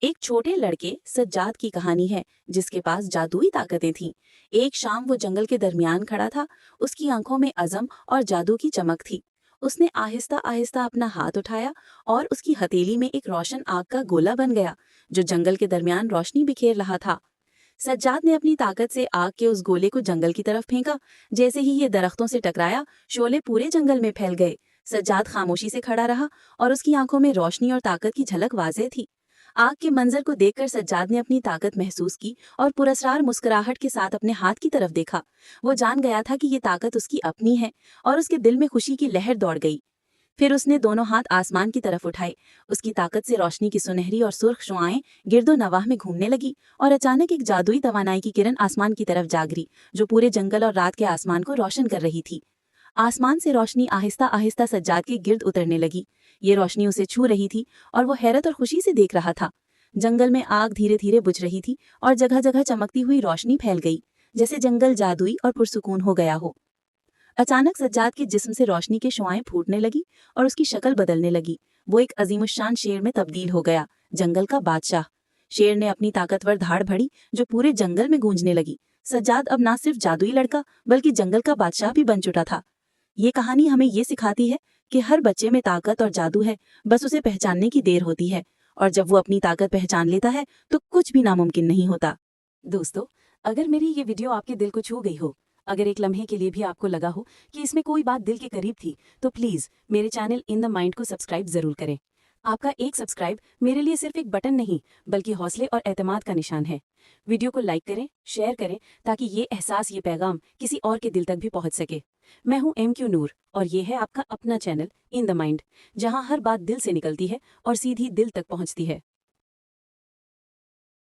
एक छोटे लड़के सज्जाद की कहानी है जिसके पास जादुई ताकतें थीं। एक शाम वो जंगल के दरमियान खड़ा था। उसकी आंखों में अज़म और जादू की चमक थी। उसने आहिस्ता आहिस्ता अपना हाथ उठाया और उसकी हथेली में एक रोशन आग का गोला बन गया जो जंगल के दरमियान रोशनी बिखेर रहा था। सज्जाद ने अपनी ताकत से आग के उस गोले को जंगल की तरफ फेंका। जैसे ही ये दरख्तों से टकराया, शोले पूरे जंगल में फैल गए। सज्जाद खामोशी से खड़ा रहा और उसकी आंखों में रोशनी और ताकत की झलक वाज़ेह थी। आग के मंजर को देखकर सज्जाद ने अपनी ताकत महसूस की और पुरस्कार मुस्कुराहट के साथ अपने हाथ की तरफ देखा। वो जान गया था कि ये ताकत उसकी अपनी है और उसके दिल में खुशी की लहर दौड़ गई। फिर उसने दोनों हाथ आसमान की तरफ उठाए। उसकी ताकत से रोशनी की सुनहरी और सुर्ख शुआएं गिरदो नवाह में घूमने लगी और अचानक एक जादुई तवानाई की किरण आसमान की तरफ जा गिरी जो पूरे जंगल और रात के आसमान को रोशन कर रही थी। आसमान से रोशनी आहिस्ता आहिस्ता सज्जाद के गिर्द उतरने लगी। ये रोशनी उसे छू रही थी और वो हैरत और खुशी से देख रहा था। जंगल में आग धीरे धीरे बुझ रही थी और जगह जगह चमकती हुई रोशनी फैल गई, जैसे जंगल जादुई और पुरसुकून हो गया हो। अचानक सज्जाद के जिस्म से रोशनी के शुआएं फूटने लगी और उसकी शक्ल बदलने लगी। वो एक अजीमुशान शेर में तब्दील हो गया, जंगल का बादशाह। शेर ने अपनी ताकतवर धाड़ भड़ी जो पूरे जंगल में गूंजने लगी। सज्जाद अब ना सिर्फ जादुई लड़का बल्कि जंगल का बादशाह भी बन चुका था। ये कहानी हमें ये सिखाती है कि हर बच्चे में ताकत और जादू है, बस उसे पहचानने की देर होती है। और जब वो अपनी ताकत पहचान लेता है तो कुछ भी नामुमकिन नहीं होता। दोस्तों, अगर मेरी ये वीडियो आपके दिल को छू गई हो, अगर एक लम्हे के लिए भी आपको लगा हो कि इसमें कोई बात दिल के करीब थी, तो प्लीज़ मेरे चैनल इन द माइंड को सब्सक्राइब ज़रूर करें। आपका एक सब्सक्राइब मेरे लिए सिर्फ एक बटन नहीं बल्कि हौसले और एतमाद का निशान है। वीडियो को लाइक करें, शेयर करें ताकि ये एहसास, ये पैगाम किसी और के दिल तक भी पहुंच सके। मैं हूं MQ नूर और ये है आपका अपना चैनल इन द माइंड, जहां हर बात दिल से निकलती है और सीधी दिल तक पहुंचती है।